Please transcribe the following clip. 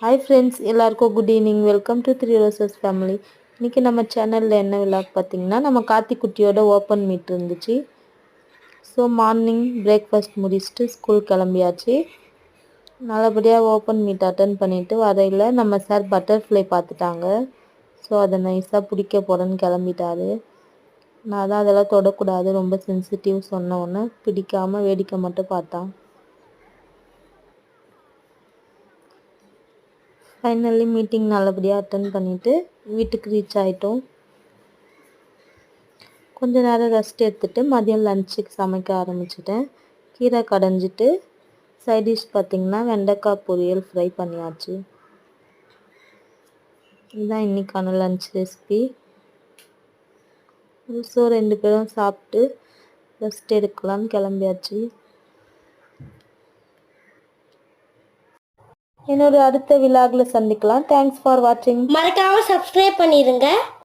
Hi friends, எல்லாருக்கும் good evening. Welcome to three roses family. இன்னைக்கு நம்ம சேனலில் என்ன விழாக்கு பார்த்தீங்கன்னா, நம்ம கார்த்திக்குட்டியோட ஓப்பன் மீட் இருந்துச்சு. ஸோ மார்னிங் பிரேக்ஃபாஸ்ட் முடிச்சுட்டு ஸ்கூல் கிளம்பியாச்சு. நல்லபடியாக ஓப்பன் மீட் அட்டன் பண்ணிவிட்டு வரையில் நம்ம சார் பட்டர்ஃப்ளை பார்த்துட்டாங்க. ஸோ அதை நைஸாக பிடிக்க போகிறேன்னு கிளம்பிட்டாரு. நான் தான் அதெல்லாம் தொடக்கூடாது, ரொம்ப சென்சிட்டிவ் சொன்ன உடனே பிடிக்காமல் வேடிக்கை மட்டும் பார்த்தான். ஃபைனலி மீட்டிங் நல்லபடியாக அட்டன் பண்ணிவிட்டு வீட்டுக்கு ரீச் ஆகிட்டோம். கொஞ்ச நேரம் ரெஸ்ட் எடுத்துகிட்டு மதியம் லஞ்சுக்கு சமைக்க ஆரம்பிச்சிட்டேன். கீரை கடைஞ்சிட்டு சைட் டிஷ் பார்த்திங்கன்னா வெண்டைக்காய் பொரியல் ஃப்ரை பண்ணியாச்சு. இதுதான் இன்றைக்கான லஞ்ச் ரெசிபி. ஸோ 2 பேரும் சாப்பிட்டு ரெஸ்ட் எடுக்கலான்னு கிளம்பியாச்சு. என்னோட அடுத்த விலாகில் சந்திக்கலாம். தேங்க்ஸ் ஃபார் வாட்சிங். மறக்காம சப்ஸ்கிரைப் பண்ணிருங்க.